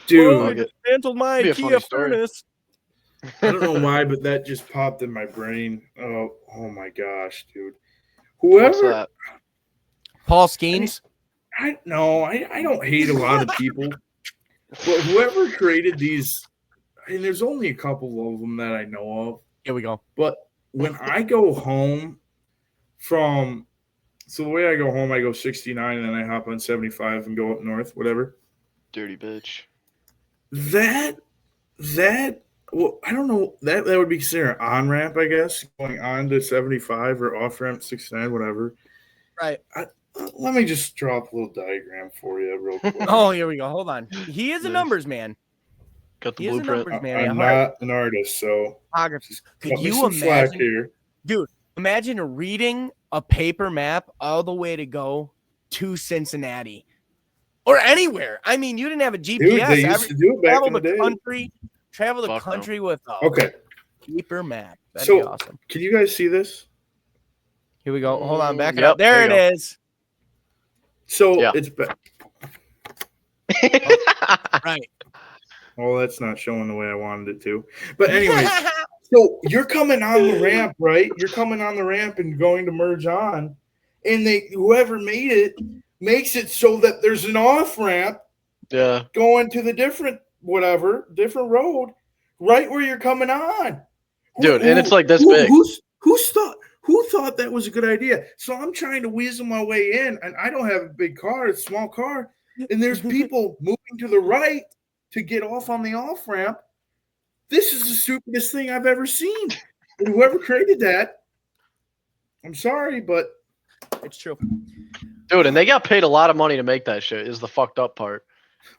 Dude, I dismantled my IKEA furnace. I don't know why, but that just popped in my brain. Oh my gosh, dude. Whoever. Paul Skeens? I don't hate a lot of people, but whoever created these, and there's only a couple of them that I know of. Here we go. But when I go home so the way I go home, I go 69 and then I hop on 75 and go up north, whatever. Dirty bitch. Well, I don't know. That would be considered an on-ramp, I guess, going on to 75 or off-ramp 69, whatever. Right. Let me just drop a little diagram for you real quick. Oh, here we go. Hold on. He is a numbers man. Got the blueprint. I'm not an artist, so could you imagine? Here. Dude, imagine reading a paper map all the way to go to Cincinnati or anywhere. I mean, you didn't have a GPS. Dude, they used to do it back in the day. Travel the country with a paper map. That'd be awesome. Can you guys see this? Here we go. Hold on, back it up. There it is. So it's Right. Well, that's not showing the way I wanted it to. But anyways, so you're coming on the ramp, right? You're coming on the ramp and going to merge on, and whoever made it makes it so that there's an off ramp. Yeah. Going to the different road, right where you're coming on. Dude, and it's like this big. Who thought that was a good idea? So I'm trying to weasel my way in, and I don't have a big car, it's a small car, and there's people moving to the right to get off on the off ramp. This is the stupidest thing I've ever seen. And whoever created that, I'm sorry, but it's true. Dude, and they got paid a lot of money to make that shit, is the fucked up part.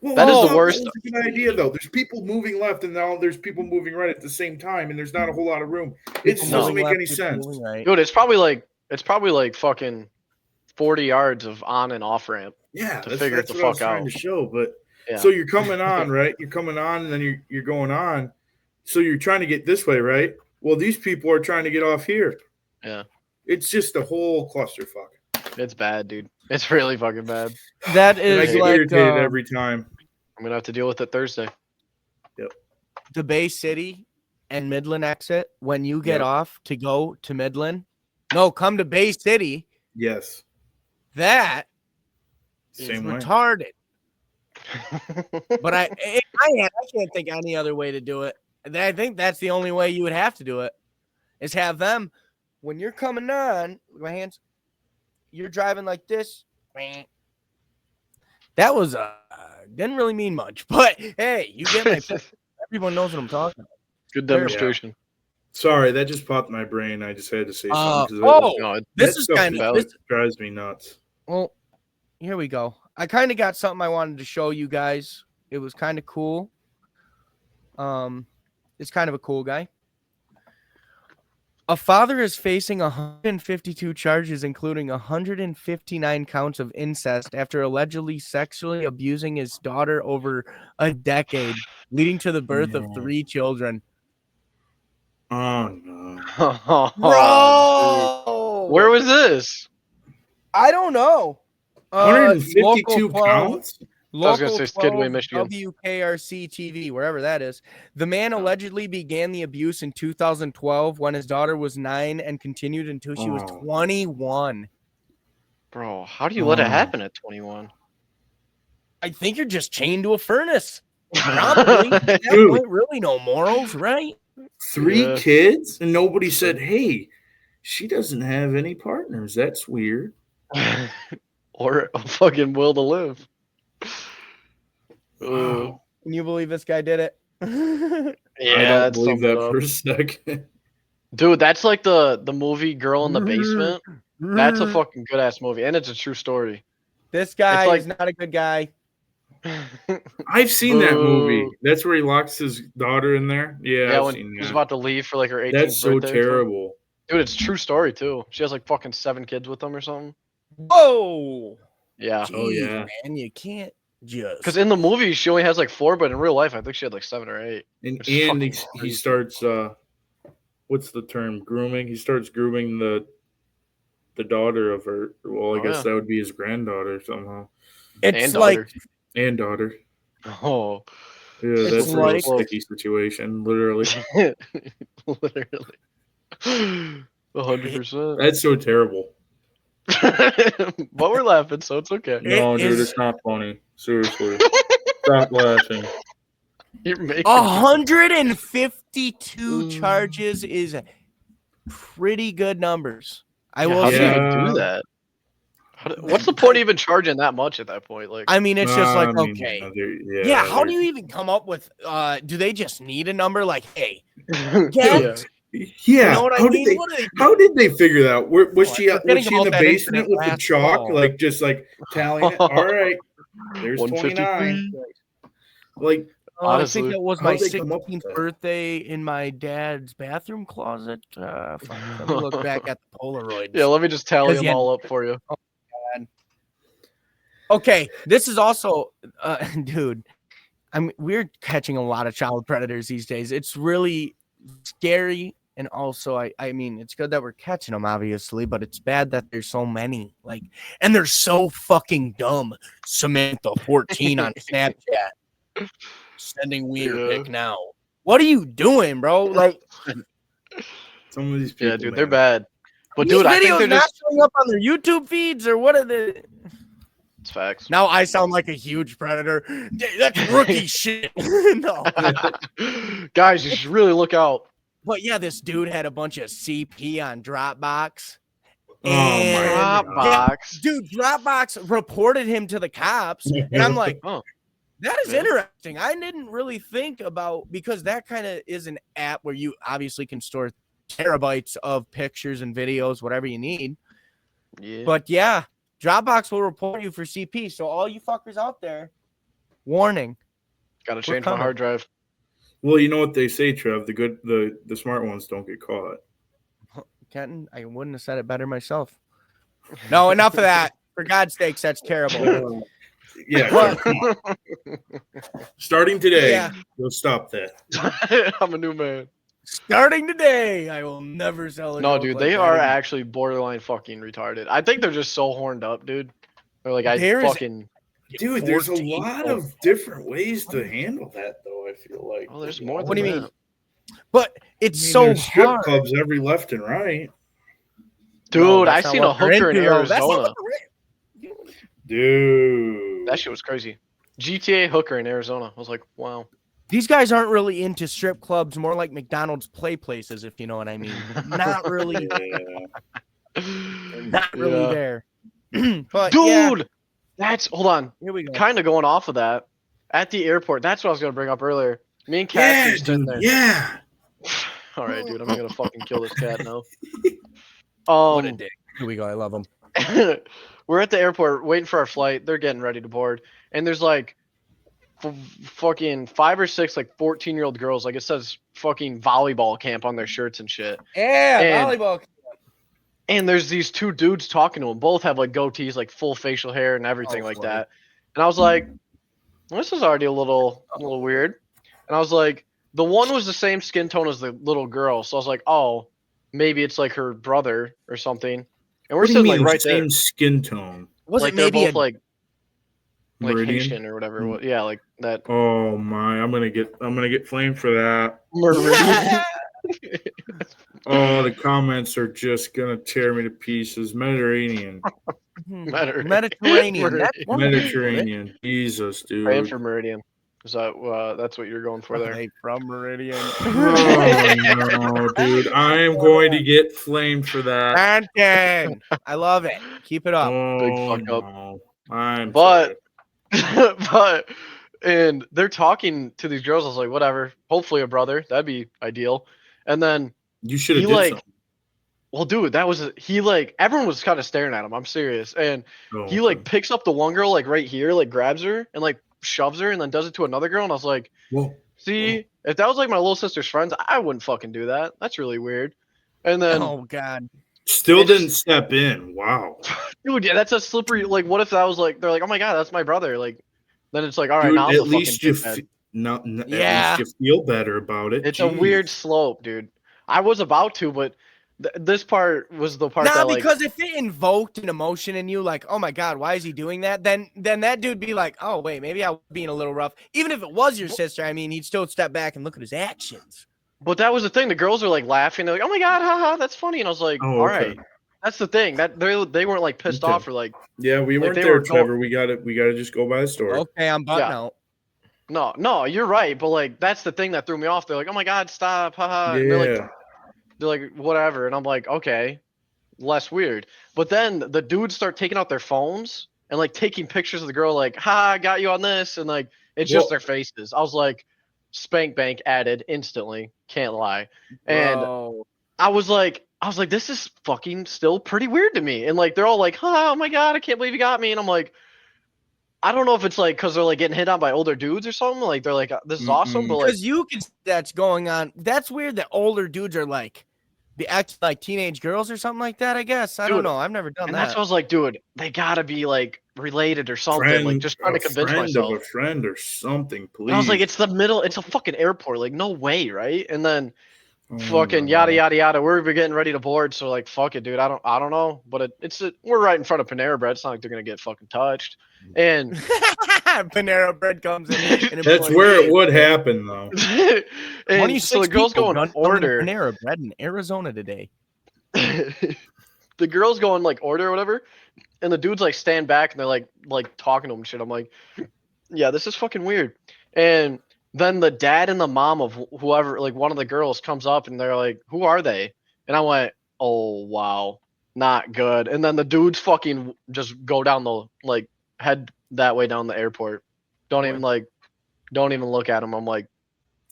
Well, that is the worst. That was a good idea, though. There's people moving left, and now there's people moving right at the same time, and there's not a whole lot of room. It just doesn't make any sense. Right. Dude, it's probably like fucking 40 yards of on and off ramp. Yeah, to figure it the fuck out. To show, but yeah. So you're coming on, right? You're coming on, and then you're going on. So you're trying to get this way, right? Well, these people are trying to get off here. Yeah. It's just a whole clusterfuck. It's bad, dude. It's really fucking bad. That is I get irritated every time. I'm gonna have to deal with it Thursday. Yep. The Bay City and Midland exit when you get off to go to Midland. No, come to Bay City. Yes. That Same is way. retarded. But I can't think any other way to do it. I think that's the only way you would have to do it, is have them when you're coming on. My hands. You're driving like this. That was didn't really mean much, but hey, you get my. Everyone knows what I'm talking about. Good demonstration. Yeah. Sorry, that just popped in my brain. I just had to say something. This is kind of this drives me nuts. Well, here we go. I kind of got something I wanted to show you guys. It was kind of cool. It's kind of a cool guy. A father is facing 152 charges, including 159 counts of incest, after allegedly sexually abusing his daughter over a decade, leading to the birth of 3 children. Oh, no. Bro! Where was this? I don't know. 152 counts? I was going to say Skidway, Michigan. WKRC TV, wherever that is. The man allegedly began the abuse in 2012 when his daughter was 9 and continued until she was 21. Bro, how do you let it happen at 21? I think you're just chained to a furnace. Probably. At that point, really no morals, right? 3 kids? And nobody said, hey, she doesn't have any partners. That's weird. Or a fucking will to live. Can you believe this guy did it? Yeah, I don't believe that for a second. Dude, that's like the movie Girl in the Basement. That's a fucking good ass movie, and it's a true story. This guy is not a good guy. I've seen that movie. That's where he locks his daughter in there. Yeah, when she's about to leave for like her 18th That's so birthday terrible. Dude, it's a true story too. She has like fucking 7 kids with him or something. Whoa. Yeah. Oh yeah. Man, you can't just. Because in the movie she only has like 4, but in real life I think she had like 7 or 8. And he starts what's the term? Grooming. He starts grooming the daughter of her. Well, I guess that would be his granddaughter somehow. It's like and daughter. Oh. Yeah, that's like a sticky situation, literally. Literally. 100%. That's so terrible. But we're laughing, so it's okay. No, dude, it's not funny. Seriously. Stop laughing. You're making 152 charges is pretty good numbers. I will say. How do you even do that? What's the point of even charging that much at that point? Like, I mean, it's just like, okay. How do you even come up with do they just need a number like, hey, get Yeah. You know what I mean? How did they figure that out? Was she in the basement with the chalk, like just like tallying it? All right, there's 29. Like, I think it was my 16th birthday in my dad's bathroom closet. Let me look back at the Polaroids. Yeah, let me just tally them all up for you. Oh, God. Okay, this is also, dude. We're catching a lot of child predators these days. It's really scary And also, I mean, it's good that we're catching them, obviously, but it's bad that there's so many. Like, and they're so fucking dumb. Samantha 14 on Snapchat, sending weird pic now. What are you doing, bro? Like, some of these people, dude, they're bad. But dude, I think they're not just showing up on their YouTube feeds, or what are they? It's facts. Now I sound like a huge predator. That's rookie shit. No, guys, you should really look out. But yeah, this dude had a bunch of CP on Dropbox. Oh my Dropbox. Dude, Dropbox reported him to the cops. And I'm like, oh, that is interesting. I didn't really think about, because that kind of is an app where you obviously can store terabytes of pictures and videos, whatever you need. Yeah. But yeah, Dropbox will report you for CP. So all you fuckers out there, warning. Gotta change my hard drive. Well, you know what they say, Trev. The smart ones don't get caught. Kenton, I wouldn't have said it better myself. No, enough of that. For God's sakes, that's terrible. Yeah. Starting today, we'll stop that. I'm a new man. Starting today, I will never sell it. No, dude, they are actually borderline fucking retarded. I think they're just so horned up, dude. They're like, Dude, there's a lot of different ways to handle that, though. I feel like. Oh, there's more. What do you mean? But it's so strip hard. clubs every left and right. Dude, I seen a hooker in Arizona. Dude, that shit was crazy. GTA hooker in Arizona. I was like, wow. These guys aren't really into strip clubs, more like McDonald's play places, if you know what I mean. Not really. Not really there. But, dude, that's hold on. Here we go. Kind of going off of that. At the airport, that's what I was gonna bring up earlier. Me and Cat were sitting there. Yeah. All right, dude. I'm gonna fucking kill this cat now. What a dick. Here we go. I love him. We're at the airport waiting for our flight. They're getting ready to board, and there's like fucking 5 or 6 like 14-year-old girls. Like it says fucking volleyball camp on their shirts and shit. Yeah, volleyball camp. And there's these 2 dudes talking to them. Both have like goatees, like full facial hair and everything like that. And I was like, this is already a little weird. And I was like, the one was the same skin tone as the little girl. So I was like, oh, maybe it's like her brother or something. And we're sitting like right there. Same skin tone. Was like it maybe both like Meridian? Haitian or whatever. Yeah, like that. Oh my, I'm gonna get flamed for that. Meridian. Oh, the comments are just gonna tear me to pieces. Mediterranean. Mediterranean. Jesus, dude. Praying for Meridian. Is that that's what you're going for there? Hey, from Meridian. Oh no, dude! I am going to get flamed for that. I love it. Keep it up. Oh, big fuck up. No. I'm but and they're talking to these girls. I was like, whatever. Hopefully a brother. That'd be ideal. And then you should have like, something. Well, dude, that was everyone was kind of staring at him. I'm serious. And he like picks up the one girl like right here, like grabs her and like shoves her and then does it to another girl. And I was like, see, if that was like my little sister's friends, I wouldn't fucking do that. That's really weird. And then oh god, still didn't step in. Wow, dude, yeah, that's a slippery. Like, what if that was like they're like, oh my god, that's my brother. Like, then it's like, all right, dude, now at least you at least you feel better about it. It's a weird slope, dude. I was about to, but this part was the part that because if it invoked an emotion in you, like, oh my god, why is he doing that? Then that dude be like, oh wait, maybe I was being a little rough. Even if it was your sister, I mean, he'd still step back and look at his actions. But that was the thing. The girls were like laughing. They're like, oh my god, haha, that's funny. And I was like, all right. That's the thing. That they weren't like pissed off or like. Yeah, we weren't there, Trevor. We gotta just go by the story. Okay, I'm butting out. No, you're right. But like, that's the thing that threw me off. They're like, oh my god, stop, haha. Yeah. They're like, whatever. And I'm like, okay, less weird. But then the dudes start taking out their phones and like taking pictures of the girl, like, ha, I got you on this. And like, it's just their faces. I was like, spank bank added instantly. Can't lie. And I was like, this is fucking still pretty weird to me. And like, they're all like, oh my God, I can't believe you got me. And I'm like, I don't know if it's like because they're like getting hit on by older dudes or something. Like they're like, this is awesome. But like, because you can, that's going on. That's weird that older dudes are like, be acting like teenage girls or something like that, I guess. I don't know. I've never done that. That's what I was like, dude, they gotta be like related or something. Like just trying to convince myself. Of a friend or something, please. And I was like, it's the middle, it's a fucking airport. Like, no way, right? And then Fucking yada yada yada. We're getting ready to board, so like, fuck it, dude. I don't know, but we're right in front of Panera Bread. It's not like they're gonna get fucking touched. And Panera Bread comes in. That's where it would happen, though. And so the girls go and order Panera Bread in Arizona today. The girls go and like order or whatever, and the dudes like stand back and they're like talking to them and shit. I'm like, yeah, this is fucking weird. And then the dad and the mom of whoever, like one of the girls, comes up and they're like, "Who are they?" And I went, "Oh wow, not good." And then the dudes fucking just go down the like head that way down the airport. Don't even look at them. I'm like,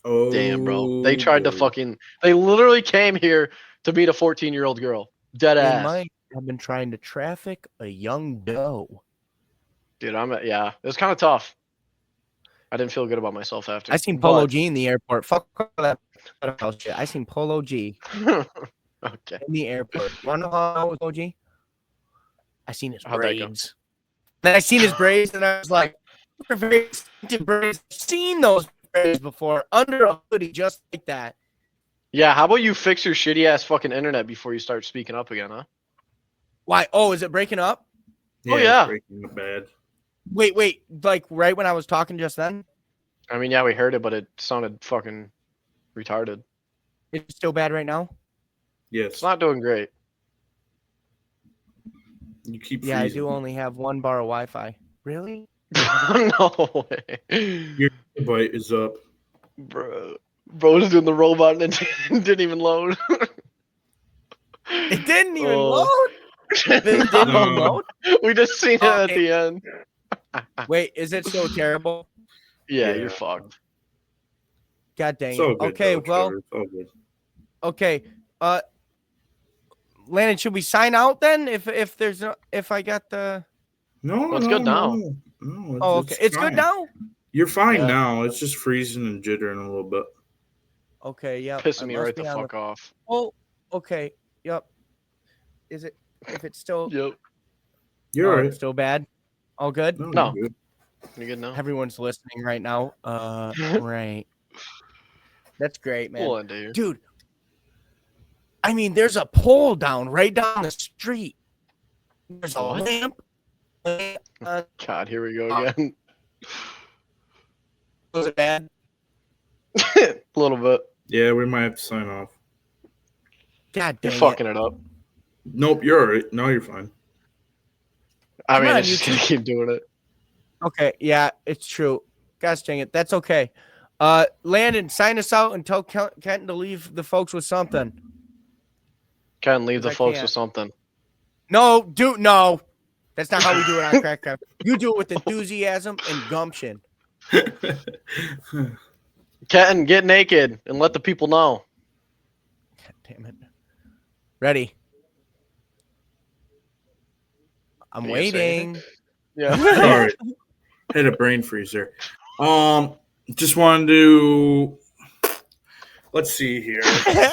oh, damn, bro. They tried to fucking. They literally came here to meet a 14-year-old girl. Dead ass. They might have been trying to traffic a young doe. Dude, yeah. It was kind of tough. I didn't feel good about myself after. I seen Polo G in the airport. Fuck that shit. I seen Polo G okay. in the airport. Want to know how I know it was Polo G? I seen his braids. Then I seen his braids, and I was like, very distinctive braids. I've seen those braids before under a hoodie, just like that. Yeah, how about you fix your shitty ass fucking internet before you start speaking up again, huh? Why? Oh, is it breaking up? Yeah, yeah. It's breaking up bad. Wait, like right when I was talking just then? I mean, yeah, we heard it, but it sounded fucking retarded. It's still bad right now? Yes. It's not doing great. You keep Yeah, freezing. I do only have one bar of Wi-Fi. Really? No way. Your gigabyte is up. Bro was doing the robot and it didn't even load. It didn't even load? It didn't even load? We just seen it at the end. Wait, is it so terrible? Yeah, you're fucked. God dang it. So good, Okay, though, well, Trevor. So good. okay. Landon, should we sign out then? If there's no, if I got the. No, it's good now. No, Oh, okay. It's good now. You're fine now. It's just freezing and jittering a little bit. Okay. Yeah. Pissing me right the fuck off. Oh. Okay. Yep. Is it? If it's still. Yep. You're all right. Still bad. All good. No. You're good. You good now? Everyone's listening right now. Right. That's great, man. Cool, dude. Dude. I mean, there's a pole right down the street. There's a lamp. God, here we go again. Was it bad? A little bit. Yeah, we might have to sign off. God damn. You're fucking it up. Nope, you're all right. No, you're fine. I mean, it's just gonna keep doing it. Okay, yeah, it's true. Gosh dang it. That's okay. Landon, sign us out and tell Kenton to leave the folks with something. Can't leave the folks with something. No. That's not how we do it on Crack Craft. You do it with enthusiasm and gumption. Kenton, get naked and let the people know. God damn it. Ready. I'm waiting. Yeah. All right. Hit a brain freezer. Just wanted to. Let's see here.